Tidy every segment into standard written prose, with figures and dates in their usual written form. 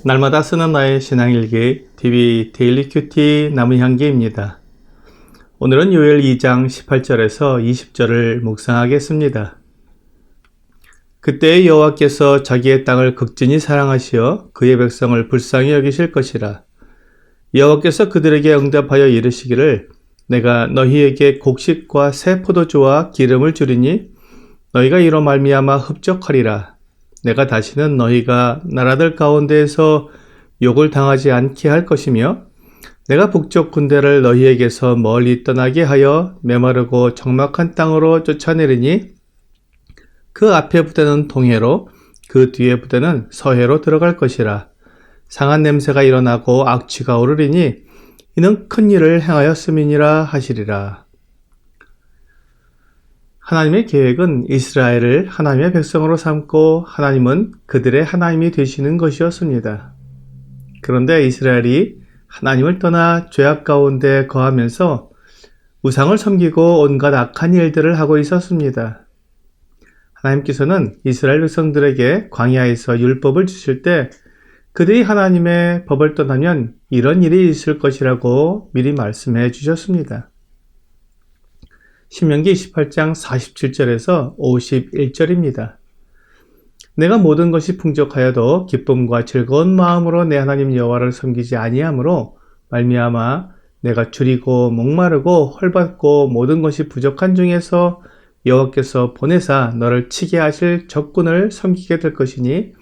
날마다 쓰는 나의 신앙일기 TV 데일리 큐티 나무향기입니다. 오늘은 요엘 2장 18절에서 20절을 묵상하겠습니다. 그때 여호와께서 자기의 땅을 극진히 사랑하시어 그의 백성을 불쌍히 여기실 것이라. 여호와께서 그들에게 응답하여 이르시기를 내가 너희에게 곡식과 새 포도주와 기름을 주리니 너희가 이로 말미암아 흡족하리라. 내가 다시는 너희가 나라들 가운데에서 욕을 당하지 않게 할 것이며 내가 북쪽 군대를 너희에게서 멀리 떠나게 하여 메마르고 적막한 땅으로 쫓아내리니 그 앞에 부대는 동해로 그 뒤에 부대는 서해로 들어갈 것이라. 상한 냄새가 일어나고 악취가 오르리니 이는 큰 일을 행하였음이니라 하시리라. 하나님의 계획은 이스라엘을 하나님의 백성으로 삼고 하나님은 그들의 하나님이 되시는 것이었습니다. 그런데 이스라엘이 하나님을 떠나 죄악 가운데 거하면서 우상을 섬기고 온갖 악한 일들을 하고 있었습니다. 하나님께서는 이스라엘 백성들에게 광야에서 율법을 주실 때 그들이 하나님의 법을 떠나면 이런 일이 있을 것이라고 미리 말씀해 주셨습니다. 신명기 28장 47절에서 51절입니다. 내가 모든 것이 풍족하여도 기쁨과 즐거운 마음으로 내 하나님 여호와를 섬기지 아니하므로 말미암아 내가 줄이고 목마르고 헐벗고 모든 것이 부족한 중에서 여호와께서 보내사 너를 치게 하실 적군을 섬기게 될 것이니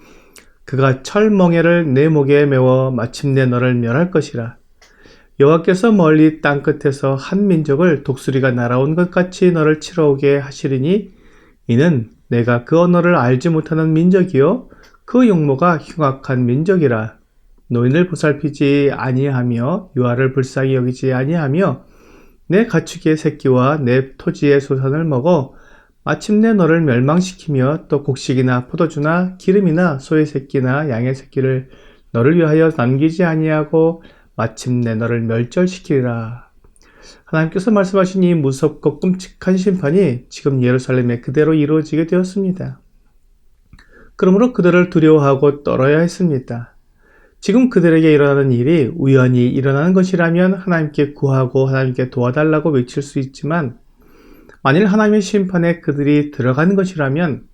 그가 철멍에를 내 목에 메워 마침내 너를 멸할 것이라. 여호와께서 멀리 땅끝에서 한 민족을 독수리가 날아온 것 같이 너를 치러 오게 하시리니 이는 내가 그 언어를 알지 못하는 민족이요 그 용모가 흉악한 민족이라. 노인을 보살피지 아니하며 유아를 불쌍히 여기지 아니하며 내 가축의 새끼와 내 토지의 소산을 먹어 마침내 너를 멸망시키며 또 곡식이나 포도주나 기름이나 소의 새끼나 양의 새끼를 너를 위하여 남기지 아니하고 마침내 너를 멸절시키리라. 하나님께서 말씀하신 이 무섭고 끔찍한 심판이 지금 예루살렘에 그대로 이루어지게 되었습니다. 그러므로 그들을 두려워하고 떨어야 했습니다. 지금 그들에게 일어나는 일이 우연히 일어나는 것이라면 하나님께 구하고 하나님께 도와달라고 외칠 수 있지만 만일 하나님의 심판에 그들이 들어가는 것이라면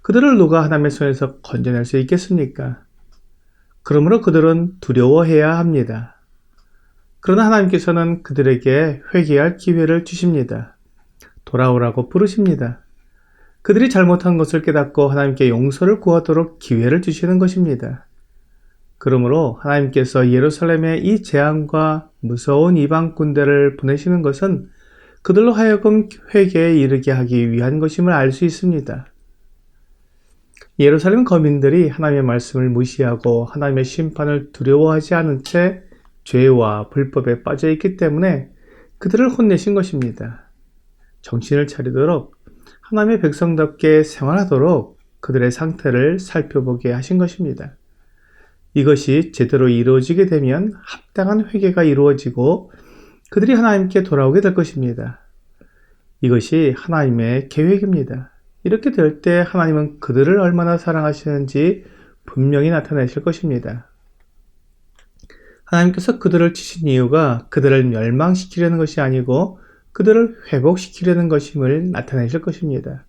그들을 누가 하나님의 손에서 건져낼 수 있겠습니까? 그러므로 그들은 두려워해야 합니다. 그러나 하나님께서는 그들에게 회개할 기회를 주십니다. 돌아오라고 부르십니다. 그들이 잘못한 것을 깨닫고 하나님께 용서를 구하도록 기회를 주시는 것입니다. 그러므로 하나님께서 예루살렘에 이 재앙과 무서운 이방 군대를 보내시는 것은 그들로 하여금 회개에 이르게 하기 위한 것임을 알 수 있습니다. 예루살렘 거민들이 하나님의 말씀을 무시하고 하나님의 심판을 두려워하지 않은 채 죄와 불법에 빠져 있기 때문에 그들을 혼내신 것입니다. 정신을 차리도록 하나님의 백성답게 생활하도록 그들의 상태를 살펴보게 하신 것입니다. 이것이 제대로 이루어지게 되면 합당한 회개가 이루어지고 그들이 하나님께 돌아오게 될 것입니다. 이것이 하나님의 계획입니다. 이렇게 될 때 하나님은 그들을 얼마나 사랑하시는지 분명히 나타내실 것입니다. 하나님께서 그들을 치신 이유가 그들을 멸망시키려는 것이 아니고 그들을 회복시키려는 것임을 나타내실 것입니다.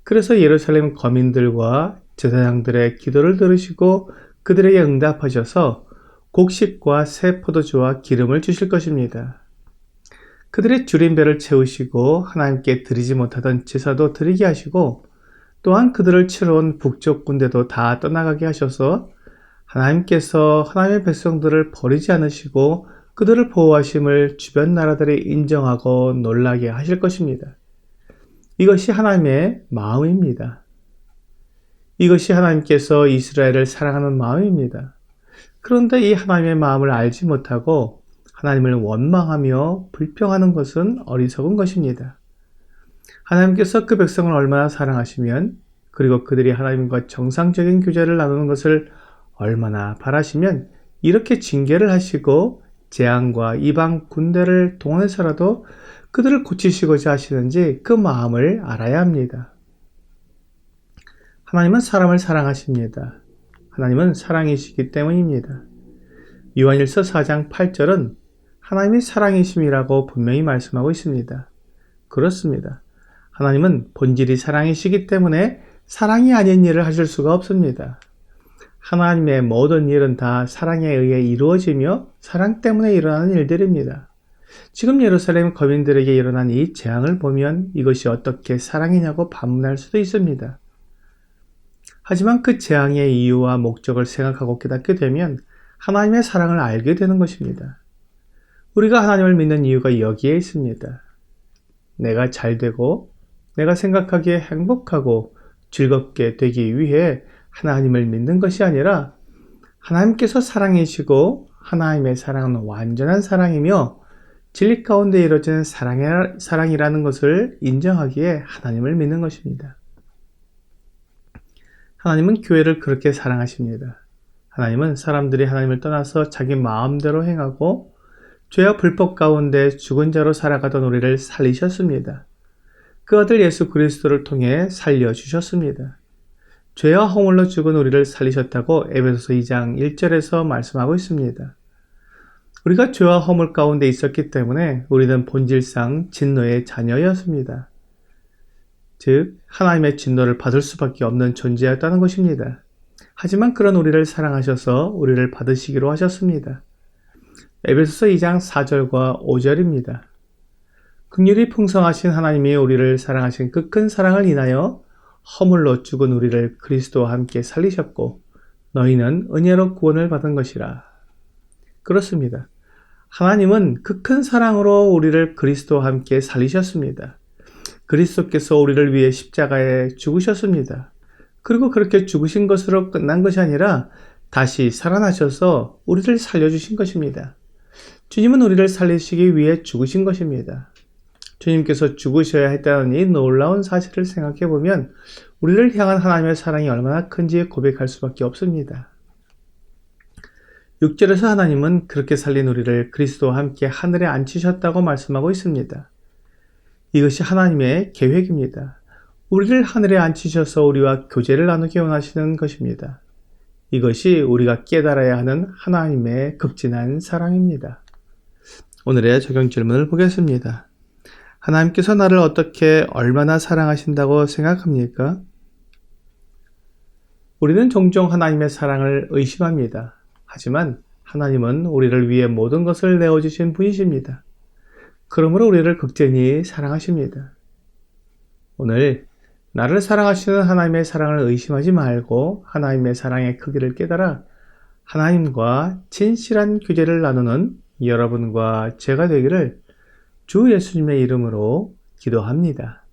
그래서 예루살렘 거민들과 제사장들의 기도를 들으시고 그들에게 응답하셔서 곡식과 새 포도주와 기름을 주실 것입니다. 그들의 줄인 배를 채우시고 하나님께 드리지 못하던 제사도 드리게 하시고 또한 그들을 치러 온 북쪽 군대도 다 떠나가게 하셔서 하나님께서 하나님의 백성들을 버리지 않으시고 그들을 보호하심을 주변 나라들이 인정하고 놀라게 하실 것입니다. 이것이 하나님의 마음입니다. 이것이 하나님께서 이스라엘을 사랑하는 마음입니다. 그런데 이 하나님의 마음을 알지 못하고 하나님을 원망하며 불평하는 것은 어리석은 것입니다. 하나님께서 그 백성을 얼마나 사랑하시면 그리고 그들이 하나님과 정상적인 교제를 나누는 것을 얼마나 바라시면 이렇게 징계를 하시고 재앙과 이방 군대를 동원해서라도 그들을 고치시고자 하시는지 그 마음을 알아야 합니다. 하나님은 사람을 사랑하십니다. 하나님은 사랑이시기 때문입니다. 요한일서 4장 8절은 하나님이 사랑이심이라고 분명히 말씀하고 있습니다. 그렇습니다. 하나님은 본질이 사랑이시기 때문에 사랑이 아닌 일을 하실 수가 없습니다. 하나님의 모든 일은 다 사랑에 의해 이루어지며 사랑 때문에 일어나는 일들입니다. 지금 예루살렘 거민들에게 일어난 이 재앙을 보면 이것이 어떻게 사랑이냐고 반문할 수도 있습니다. 하지만 그 재앙의 이유와 목적을 생각하고 깨닫게 되면 하나님의 사랑을 알게 되는 것입니다. 우리가 하나님을 믿는 이유가 여기에 있습니다. 내가 잘되고 내가 생각하기에 행복하고 즐겁게 되기 위해 하나님을 믿는 것이 아니라 하나님께서 사랑이시고 하나님의 사랑은 완전한 사랑이며 진리 가운데 이루어지는 사랑이라는 것을 인정하기에 하나님을 믿는 것입니다. 하나님은 교회를 그렇게 사랑하십니다. 하나님은 사람들이 하나님을 떠나서 자기 마음대로 행하고 죄와 불법 가운데 죽은 자로 살아가던 우리를 살리셨습니다. 그 아들 예수 그리스도를 통해 살려주셨습니다. 죄와 허물로 죽은 우리를 살리셨다고 에베소서 2장 1절에서 말씀하고 있습니다. 우리가 죄와 허물 가운데 있었기 때문에 우리는 본질상 진노의 자녀였습니다. 즉 하나님의 진노를 받을 수밖에 없는 존재였다는 것입니다. 하지만 그런 우리를 사랑하셔서 우리를 받으시기로 하셨습니다. 에베소서 2장 4절과 5절입니다. 긍휼이 풍성하신 하나님이 우리를 사랑하신 그 큰 사랑을 인하여 허물로 죽은 우리를 그리스도와 함께 살리셨고 너희는 은혜로 구원을 받은 것이라. 그렇습니다. 하나님은 그 큰 사랑으로 우리를 그리스도와 함께 살리셨습니다. 그리스도께서 우리를 위해 십자가에 죽으셨습니다. 그리고 그렇게 죽으신 것으로 끝난 것이 아니라 다시 살아나셔서 우리를 살려주신 것입니다. 주님은 우리를 살리시기 위해 죽으신 것입니다. 주님께서 죽으셔야 했다는 이 놀라운 사실을 생각해 보면 우리를 향한 하나님의 사랑이 얼마나 큰지 고백할 수밖에 없습니다. 6절에서 하나님은 그렇게 살린 우리를 그리스도와 함께 하늘에 앉히셨다고 말씀하고 있습니다. 이것이 하나님의 계획입니다. 우리를 하늘에 앉히셔서 우리와 교제를 나누기 원하시는 것입니다. 이것이 우리가 깨달아야 하는 하나님의 극진한 사랑입니다. 오늘의 적용 질문을 보겠습니다. 하나님께서 나를 어떻게 얼마나 사랑하신다고 생각합니까? 우리는 종종 하나님의 사랑을 의심합니다. 하지만 하나님은 우리를 위해 모든 것을 내어주신 분이십니다. 그러므로 우리를 극진히 사랑하십니다. 오늘 나를 사랑하시는 하나님의 사랑을 의심하지 말고 하나님의 사랑의 크기를 깨달아 하나님과 진실한 교제를 나누는 여러분과 제가 되기를 주 예수님의 이름으로 기도합니다.